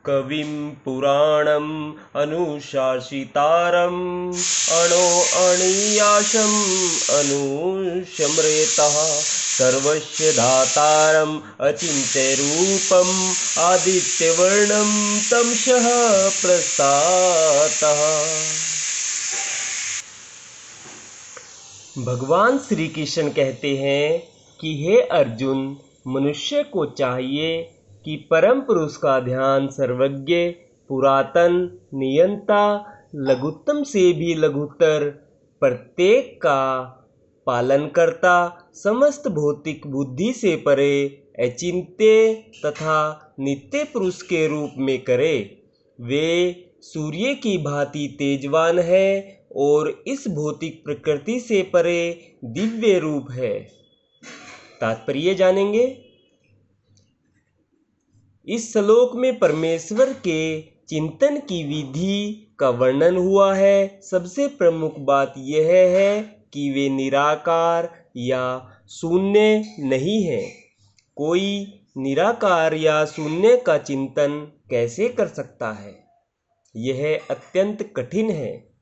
कविं पुराणम् अनुशासितारम् अणोऽणीयाशम् अनुशम्रेतः सर्वस्य दातारम् अचिन्त्यरूपम् आदित्यवर्णं तमसः प्रस्तातः। भगवान श्री कृष्ण कहते हैं कि हे अर्जुन, मनुष्य को चाहिए कि परम पुरुष का ध्यान सर्वज्ञ, पुरातन, नियंता, लघुत्तम से भी लघुतर, प्रत्येक का पालन करता, समस्त भौतिक बुद्धि से परे, अचिंत्य तथा नित्य पुरुष के रूप में करे। वे सूर्य की भांति तेजवान है और इस भौतिक प्रकृति से परे दिव्य रूप है। तात्पर्य जानेंगे। इस श्लोक में परमेश्वर के चिंतन की विधि का वर्णन हुआ है। सबसे प्रमुख बात यह है कि वे निराकार या शून्य नहीं है। कोई निराकार या शून्य का चिंतन कैसे कर सकता है? यह अत्यंत कठिन है,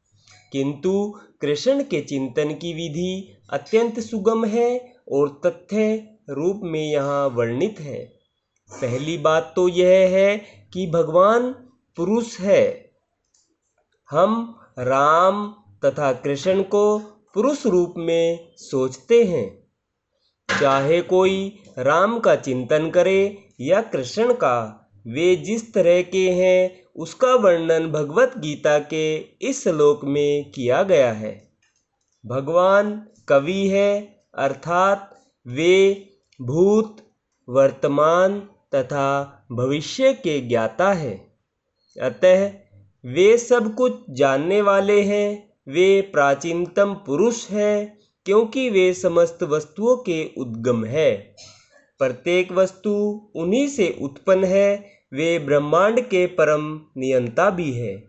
किंतु कृष्ण के चिंतन की विधि अत्यंत सुगम है और तथ्य रूप में यहाँ वर्णित है। पहली बात तो यह है कि भगवान पुरुष है। हम राम तथा कृष्ण को पुरुष रूप में सोचते हैं। चाहे कोई राम का चिंतन करे या कृष्ण का, वे जिस तरह के हैं उसका वर्णन भगवत गीता के इस श्लोक में किया गया है। भगवान कवि है, अर्थात वे भूत, वर्तमान तथा भविष्य के ज्ञाता है। अतः वे सब कुछ जानने वाले हैं। वे प्राचीनतम पुरुष हैं, क्योंकि वे समस्त वस्तुओं के उद्गम है। प्रत्येक वस्तु उन्हीं से उत्पन्न है। वे ब्रह्मांड के परम नियंता भी है।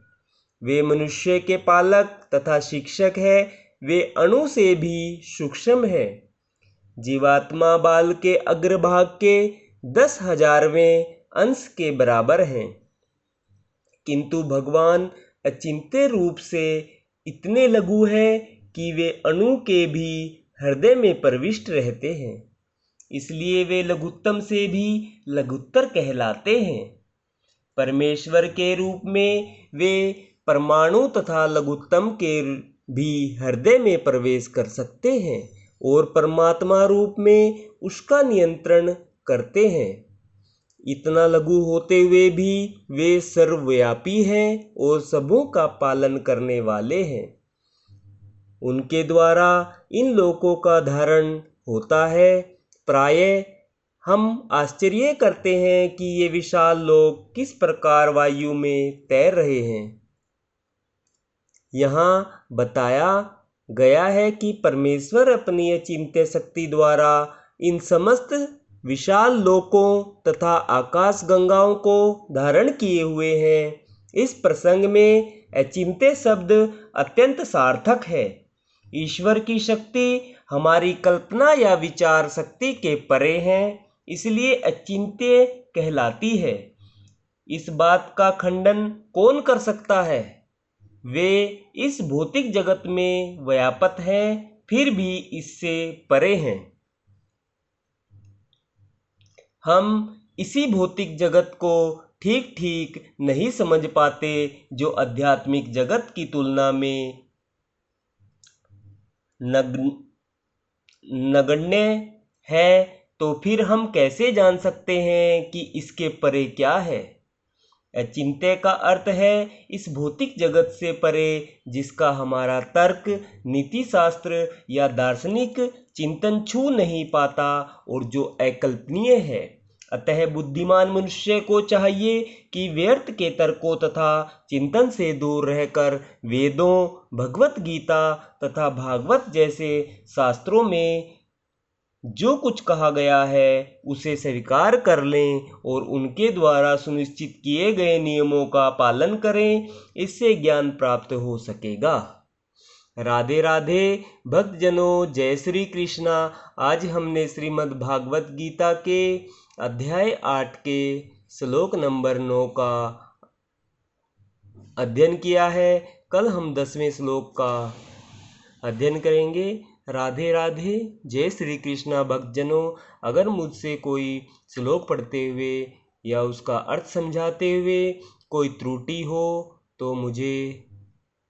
वे मनुष्य के पालक तथा शिक्षक है। वे अणु से भी सूक्ष्म है। जीवात्मा बाल के अग्रभाग के 10,000वें अंश के बराबर हैं, किंतु भगवान अचिंत्य रूप से इतने लघु है कि वे अणु के भी हृदय में प्रविष्ट रहते हैं। इसलिए वे लघुत्तम से भी लघुत्तर कहलाते हैं। परमेश्वर के रूप में वे परमाणु तथा लघुत्तम के भी हृदय में प्रवेश कर सकते हैं और परमात्मा रूप में उसका नियंत्रण करते हैं। इतना लघु होते हुए भी वे सर्वव्यापी हैं और सबों का पालन करने वाले हैं। उनके द्वारा इन लोकों का धारण होता है। प्रायः हम आश्चर्य करते हैं कि ये विशाल लोक किस प्रकार वायु में तैर रहे हैं। यहाँ बताया गया है कि परमेश्वर अपनी अचिंत्य शक्ति द्वारा इन समस्त विशाल लोकों तथा आकाश गंगाओं को धारण किए हुए हैं। इस प्रसंग में अचिंत्य शब्द अत्यंत सार्थक है। ईश्वर की शक्ति हमारी कल्पना या विचार शक्ति के परे है, इसलिए अचिंत्य कहलाती है। इस बात का खंडन कौन कर सकता है? वे इस भौतिक जगत में व्याप्त हैं, फिर भी इससे परे हैं। हम इसी भौतिक जगत को ठीक ठीक नहीं समझ पाते, जो आध्यात्मिक जगत की तुलना में नगण्य है। तो फिर हम कैसे जान सकते हैं कि इसके परे क्या है? अचिंत्य का अर्थ है इस भौतिक जगत से परे, जिसका हमारा तर्क, नीति शास्त्र या दार्शनिक चिंतन छू नहीं पाता और जो अकल्पनीय है। अतः बुद्धिमान मनुष्य को चाहिए कि व्यर्थ के तर्कों तथा चिंतन से दूर रहकर वेदों, भगवत गीता तथा भागवत जैसे शास्त्रों में जो कुछ कहा गया है उसे स्वीकार कर लें और उनके द्वारा सुनिश्चित किए गए नियमों का पालन करें। इससे ज्ञान प्राप्त हो सकेगा। राधे राधे भक्तजनों, जय श्री कृष्णा। आज हमने श्रीमद् भागवत गीता के अध्याय 8 के श्लोक नंबर 9 का अध्ययन किया है। कल हम 10वें श्लोक का अध्ययन करेंगे। राधे राधे। जय श्री कृष्णा भक्तजनों। अगर मुझसे कोई श्लोक पढ़ते हुए या उसका अर्थ समझाते हुए कोई त्रुटि हो तो मुझे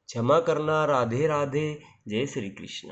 क्षमा करना। राधे राधे। जय श्री कृष्ण।